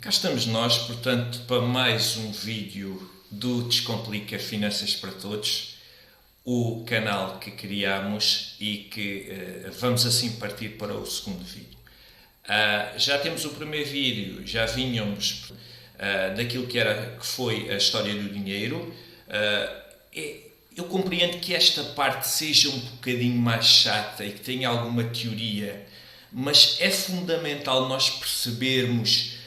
Cá estamos nós, portanto, para mais um vídeo do Descomplica Finanças para Todos, o canal que criamos e que vamos assim partir para o segundo vídeo. Já temos o primeiro vídeo, já vínhamos daquilo que foi a história do dinheiro. Eu compreendo que esta parte seja um bocadinho mais chata e que tenha alguma teoria, mas é fundamental nós percebermos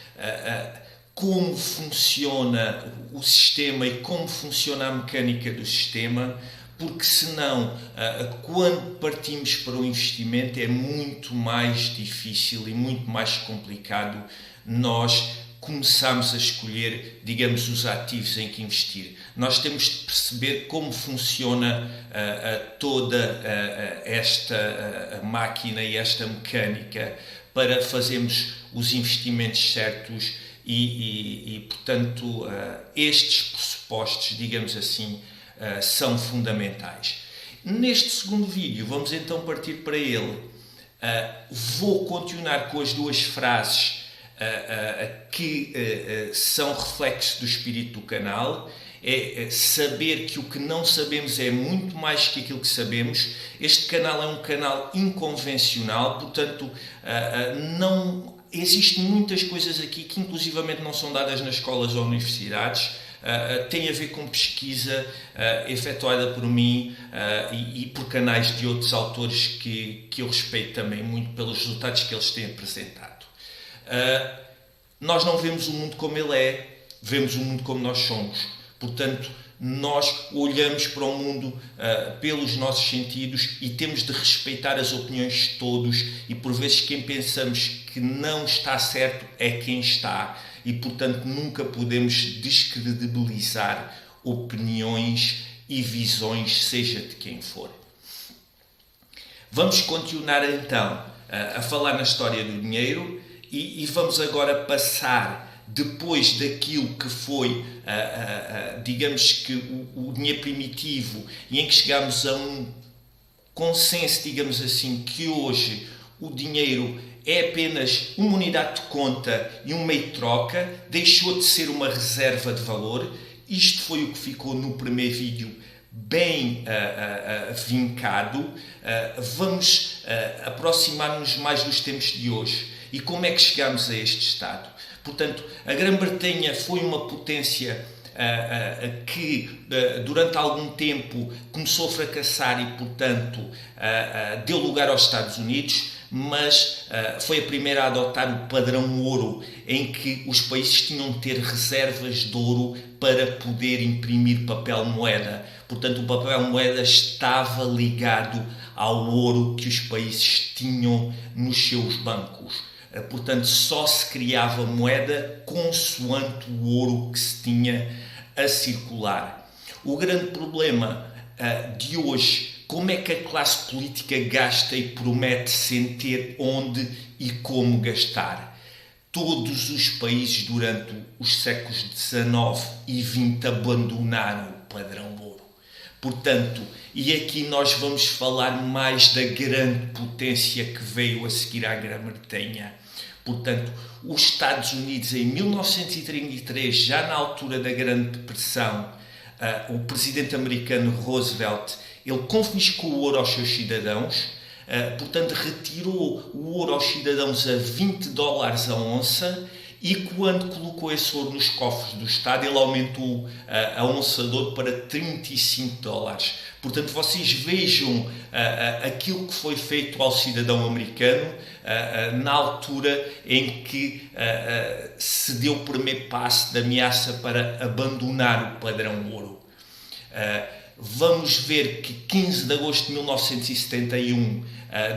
como funciona o sistema e como funciona a mecânica do sistema, porque senão, quando partimos para o investimento, é muito mais difícil e muito mais complicado nós começarmos a escolher, digamos, os ativos em que investir. Nós temos de perceber como funciona toda esta máquina e esta mecânica para fazermos os investimentos certos e portanto, estes pressupostos, digamos assim, são fundamentais. Neste segundo vídeo, vamos então partir para ele. Vou continuar com as duas frases que são reflexo do espírito do canal. É saber que o que não sabemos é muito mais que aquilo que sabemos. Este canal é um canal inconvencional, portanto, não existem muitas coisas aqui que inclusivamente não são dadas nas escolas ou universidades. Tem a ver com pesquisa efetuada por mim e por canais de outros autores que eu respeito também muito pelos resultados que eles têm apresentado. Nós não vemos o mundo como ele é, vemos o mundo como nós somos. Portanto, nós olhamos para o mundo pelos nossos sentidos e temos de respeitar as opiniões de todos, e por vezes quem pensamos que não está certo é quem está, e portanto nunca podemos descredibilizar opiniões e visões, seja de quem for. Vamos continuar então a falar na história do dinheiro e vamos agora passar, depois daquilo que foi, digamos que o dinheiro primitivo, e em que chegámos a um consenso, digamos assim, que hoje o dinheiro é apenas uma unidade de conta e um meio de troca, deixou de ser uma reserva de valor. Isto foi o que ficou no primeiro vídeo bem vincado. Vamos aproximar-nos mais dos tempos de hoje. E como é que chegamos a este estado? Portanto, a Grã-Bretanha foi uma potência que durante algum tempo começou a fracassar e, portanto, deu lugar aos Estados Unidos, mas foi a primeira a adotar o padrão ouro, em que os países tinham de ter reservas de ouro para poder imprimir papel moeda. Portanto, o papel moeda estava ligado ao ouro que os países tinham nos seus bancos. Portanto, só se criava moeda consoante o ouro que se tinha a circular. O grande problema de hoje, como é que a classe política gasta e promete sem ter onde e como gastar? Todos os países durante os séculos XIX e XX abandonaram o padrão ouro. Portanto, e aqui nós vamos falar mais da grande potência que veio a seguir à Grã-Bretanha. Portanto, os Estados Unidos, em 1933, já na altura da Grande Depressão, o presidente americano Roosevelt, ele confiscou o ouro aos seus cidadãos, portanto, retirou o ouro aos cidadãos a $20 a onça, e quando colocou esse ouro nos cofres do Estado, ele aumentou a onça de ouro para $35. Portanto, vocês vejam aquilo que foi feito ao cidadão americano na altura em que se deu o primeiro passo de ameaça para abandonar o padrão ouro. Vamos ver que 15 de agosto de 1971,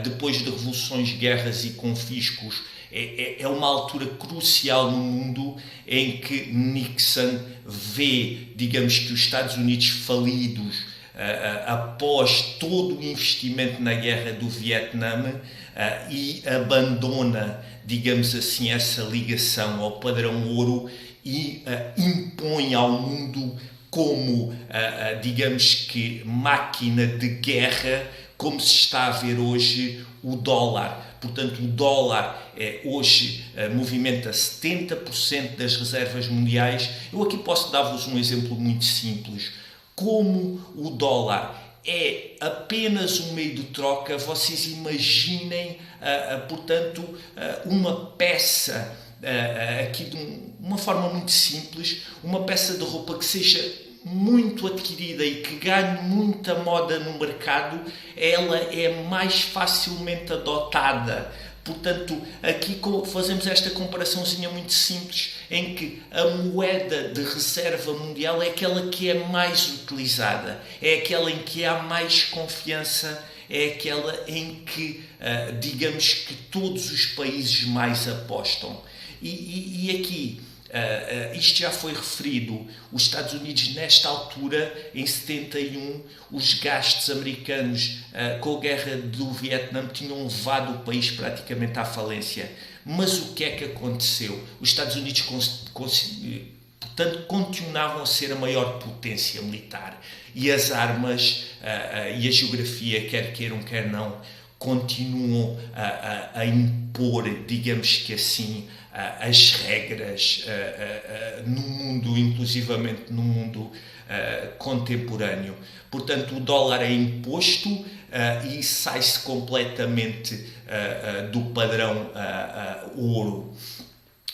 depois de revoluções, guerras e confiscos, é uma altura crucial no mundo em que Nixon vê, digamos que os Estados Unidos falidos após todo o investimento na guerra do Vietnã e abandona, digamos assim, essa ligação ao padrão ouro e impõe ao mundo como, digamos que, máquina de guerra, como se está a ver hoje o dólar. portanto o dólar hoje movimenta 70% das reservas mundiais. Eu aqui posso dar-vos um exemplo muito simples. Como o dólar é apenas um meio de troca, vocês imaginem, portanto, uma peça, aqui de uma forma muito simples, uma peça de roupa que seja muito adquirida e que ganhe muita moda no mercado, ela é mais facilmente adotada. Portanto, aqui fazemos esta comparaçãozinha muito simples, em que a moeda de reserva mundial é aquela que é mais utilizada, é aquela em que há mais confiança, é aquela em que, digamos que todos os países mais apostam. E aqui, isto já foi referido, os Estados Unidos nesta altura, em 71, os gastos americanos com a guerra do Vietnã tinham levado o país praticamente à falência. Mas o que é que aconteceu? Os Estados Unidos portanto, continuavam a ser a maior potência militar e as armas e a geografia, quer queiram, quer não, continuam a impor, digamos que assim, as regras no mundo, inclusivamente no mundo contemporâneo. Portanto, o dólar é imposto e sai-se completamente do padrão ouro.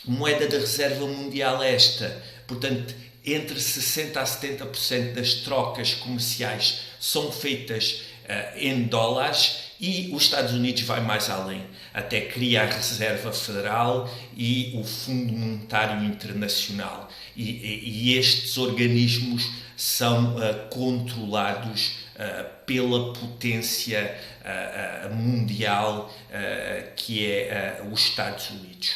Moeda de reserva mundial esta, portanto, entre 60% a 70% das trocas comerciais são feitas em dólares, e os Estados Unidos vai mais além, até cria a Reserva Federal e o Fundo Monetário Internacional. E estes organismos são controlados pela potência mundial que é os Estados Unidos.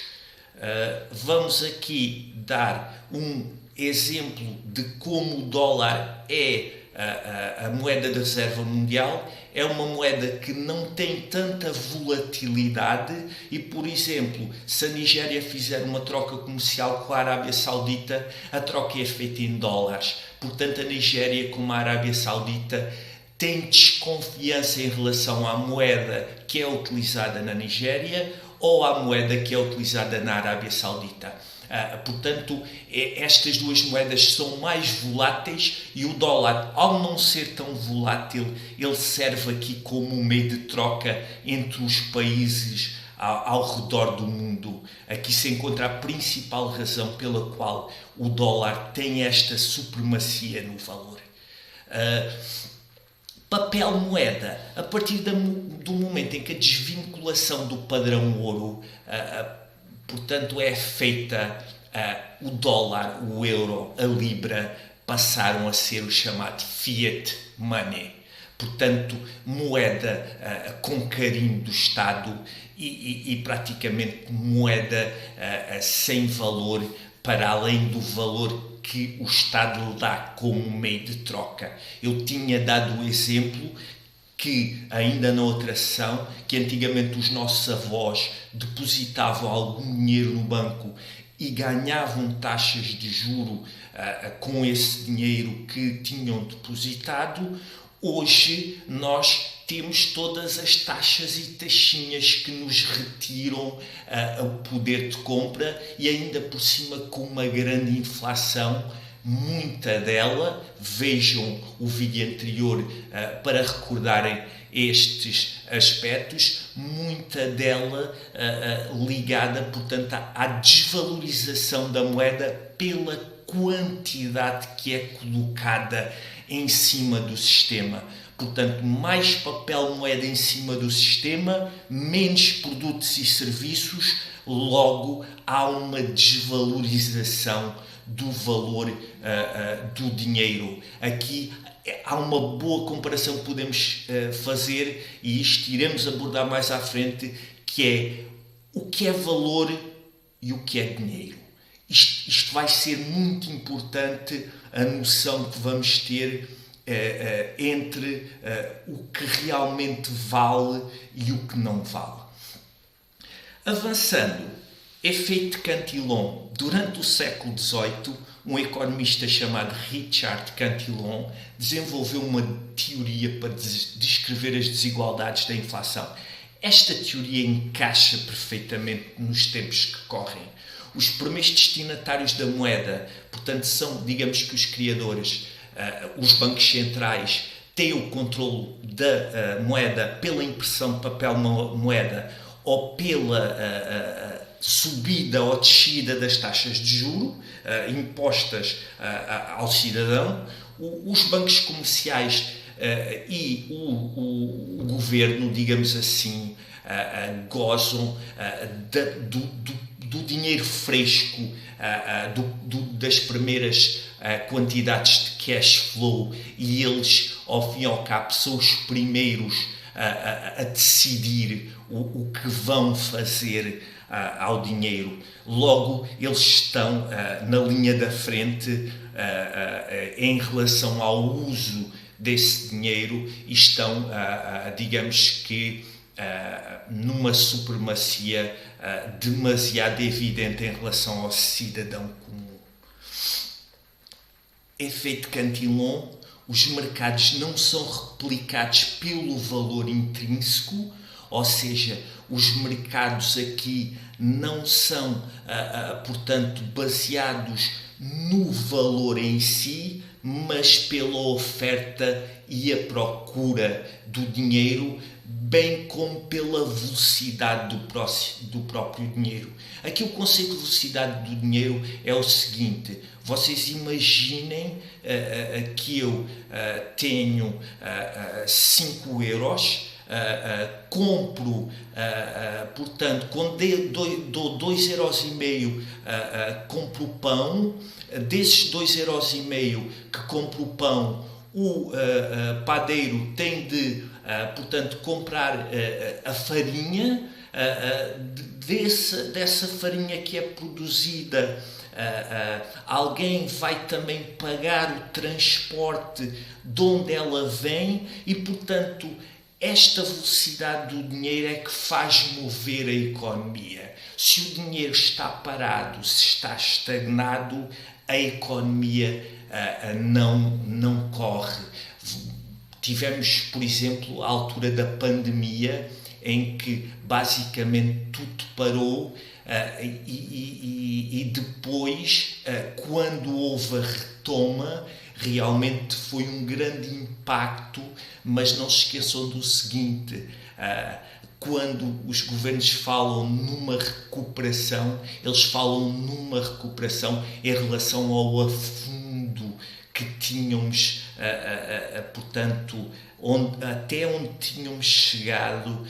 Vamos aqui dar um exemplo de como o dólar é a moeda de reserva mundial. É uma moeda que não tem tanta volatilidade e, por exemplo, se a Nigéria fizer uma troca comercial com a Arábia Saudita, a troca é feita em dólares. Portanto, a Nigéria, como a Arábia Saudita, tem desconfiança em relação à moeda que é utilizada na Nigéria ou à moeda que é utilizada na Arábia Saudita. Portanto, estas duas moedas são mais voláteis e o dólar, ao não ser tão volátil, ele serve aqui como um meio de troca entre os países ao redor do mundo. Aqui se encontra a principal razão pela qual o dólar tem esta supremacia no valor. Papel moeda, a partir do momento em que a desvinculação do padrão ouro portanto, é feita, o dólar, o euro, a libra passaram a ser o chamado fiat money, portanto, moeda com carinho do Estado e praticamente moeda sem valor, para além do valor que o Estado lhe dá como meio de troca. Eu tinha dado o exemplo que, ainda na outra sessão, que antigamente os nossos avós depositavam algum dinheiro no banco e ganhavam taxas de juro com esse dinheiro que tinham depositado. Hoje nós temos todas as taxas e taxinhas que nos retiram o poder de compra, e ainda por cima com uma grande inflação. Muita dela, vejam o vídeo anterior para recordarem estes aspectos, muita dela ligada, portanto, à desvalorização da moeda pela quantidade que é colocada em cima do sistema. Portanto, mais papel moeda em cima do sistema, menos produtos e serviços, logo há uma desvalorização do valor do dinheiro. Aqui há uma boa comparação que podemos fazer, e isto iremos abordar mais à frente, que é o que é valor e o que é dinheiro. Isto vai ser muito importante, a noção que vamos ter entre o que realmente vale e o que não vale. Avançando, efeito Cantillon. Durante o século XVIII, um economista chamado Richard Cantillon desenvolveu uma teoria para descrever as desigualdades da inflação. Esta teoria encaixa perfeitamente nos tempos que correm. Os primeiros destinatários da moeda, portanto, são, digamos que os criadores, os bancos centrais, têm o controle da moeda pela impressão de papel moeda ou pela subida ou descida das taxas de juro impostas ao cidadão. Os bancos comerciais e o governo, digamos assim, gozam do dinheiro fresco, das primeiras quantidades de cash flow, e eles, ao fim e ao cabo, são os primeiros a decidir o que vão fazer ao dinheiro. Logo, eles estão na linha da frente em relação ao uso desse dinheiro e estão, digamos que, numa supremacia demasiado evidente em relação ao cidadão comum. Efeito Cantillon: os mercados não são replicados pelo valor intrínseco, ou seja, os mercados aqui não são, portanto, baseados no valor em si, mas pela oferta e a procura do dinheiro, bem como pela velocidade do próprio dinheiro. Aqui o conceito de velocidade do dinheiro é o seguinte: vocês imaginem que eu tenho 5 euros, compro, portanto, quando dou 2,5 euros, compro pão. Desses 2,5 euros que compro o pão, o padeiro tem de, portanto, comprar a farinha. Dessa farinha que é produzida, alguém vai também pagar o transporte de onde ela vem e, portanto, esta velocidade do dinheiro é que faz mover a economia. Se o dinheiro está parado, se está estagnado, a economia não corre. Tivemos, por exemplo, a altura da pandemia, em que basicamente tudo parou, e depois, quando houve a retoma, realmente foi um grande impacto. Mas não se esqueçam do seguinte: quando os governos falam numa recuperação, eles falam numa recuperação em relação ao afundo que tínhamos, portanto, até onde tínhamos chegado,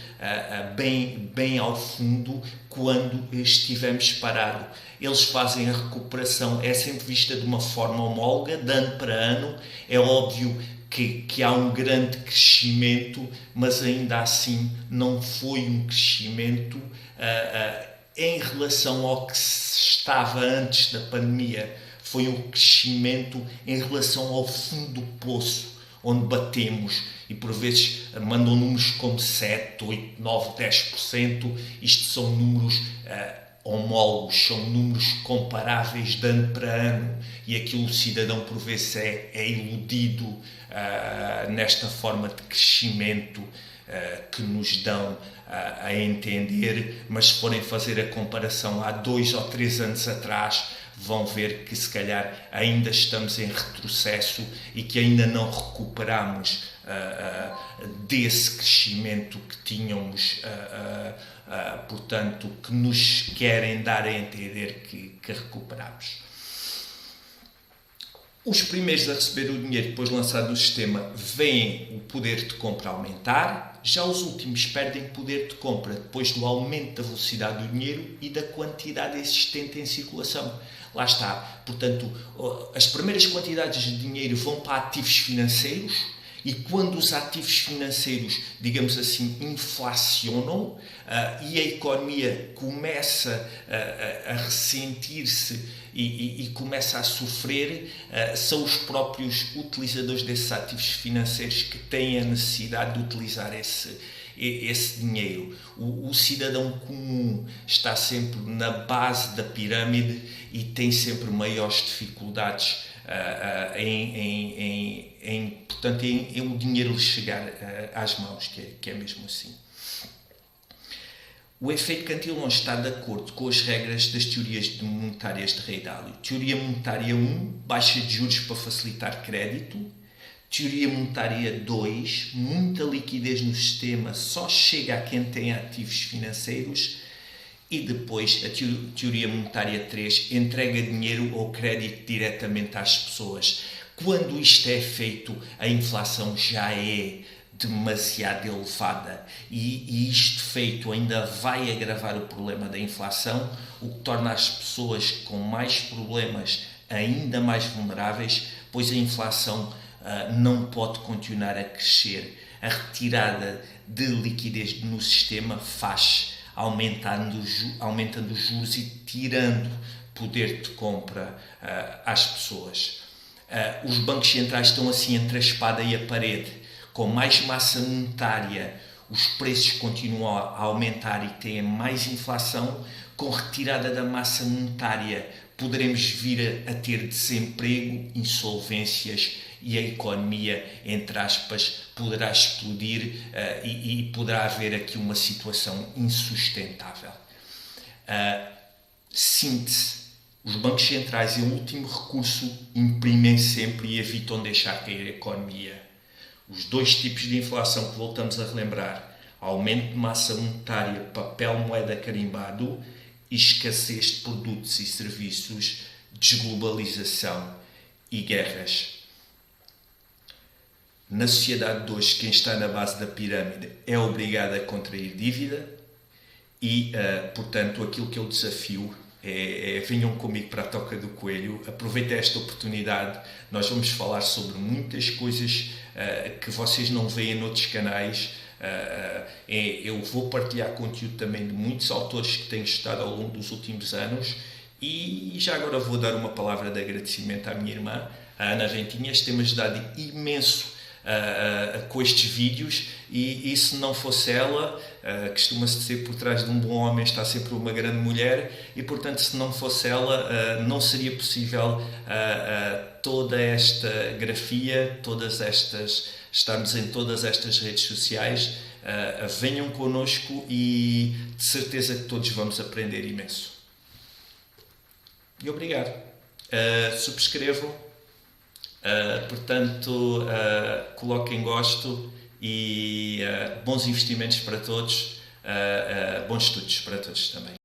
bem ao fundo, quando estivemos parados. Eles fazem a recuperação, é sempre vista de uma forma homóloga, de ano para ano. É óbvio que há um grande crescimento, mas ainda assim não foi um crescimento em relação ao que se estava antes da pandemia. Foi um crescimento em relação ao fundo do poço, onde batemos, e por vezes mandam números como 7, 8, 9, 10%. Isto são números homólogos, são números comparáveis de ano para ano, e aquilo o cidadão por vezes é iludido nesta forma de crescimento que nos dão a entender. Mas se forem fazer a comparação há 2 ou 3 anos atrás, vão ver que se calhar ainda estamos em retrocesso e que ainda não recuperamos desse crescimento que tínhamos, portanto, que nos querem dar a entender que recuperamos. Os primeiros a receber o dinheiro depois lançado no sistema veem o poder de compra aumentar, já os últimos perdem poder de compra depois do aumento da velocidade do dinheiro e da quantidade existente em circulação. Lá está. Portanto, as primeiras quantidades de dinheiro vão para ativos financeiros, e quando os ativos financeiros, digamos assim, inflacionam e a economia começa a ressentir-se e começa a sofrer, são os próprios utilizadores desses ativos financeiros que têm a necessidade de utilizar esse dinheiro. O cidadão comum está sempre na base da pirâmide e tem sempre maiores dificuldades portanto, em o dinheiro chegar às mãos, que é mesmo assim. O efeito Cantillon está de acordo com as regras das teorias monetárias de Ray Dalio. Teoria monetária 1, baixa de juros para facilitar crédito. Teoria monetária 2, muita liquidez no sistema, só chega a quem tem ativos financeiros. E depois a teoria monetária 3, entrega dinheiro ou crédito diretamente às pessoas. Quando isto é feito, a inflação já é demasiado elevada e isto feito ainda vai agravar o problema da inflação, o que torna as pessoas com mais problemas ainda mais vulneráveis, pois a inflação não pode continuar a crescer. A retirada de liquidez no sistema faz aumentando os juros e tirando poder de compra às pessoas. Os bancos centrais estão assim entre a espada e a parede. Com mais massa monetária, os preços continuam a aumentar e têm mais inflação. Com retirada da massa monetária, poderemos vir a ter desemprego, insolvências e a economia, entre aspas, poderá explodir e poderá haver aqui uma situação insustentável. Síntese. Os bancos centrais, em último recurso, imprimem sempre e evitam deixar cair a economia. Os dois tipos de inflação que voltamos a relembrar, aumento de massa monetária, papel moeda carimbado e escassez de produtos e serviços, desglobalização e guerras. Na sociedade de hoje, quem está na base da pirâmide é obrigado a contrair dívida e, portanto, aquilo que eu desafio venham comigo para a Toca do Coelho, aproveitem esta oportunidade, nós vamos falar sobre muitas coisas que vocês não veem noutros canais. Eu vou partilhar conteúdo também de muitos autores que tenho estudado ao longo dos últimos anos e já agora vou dar uma palavra de agradecimento à minha irmã, a Ana Ventinhas, tem-me ajudado imenso com estes vídeos e se não fosse ela, costuma-se dizer por trás de um bom homem está sempre uma grande mulher e portanto se não fosse ela não seria possível toda esta grafia, estarmos em todas estas redes sociais. Venham connosco e de certeza que todos vamos aprender imenso. E obrigado. Subscrevam. Portanto, coloquem gosto e bons investimentos para todos, bons estudos para todos também.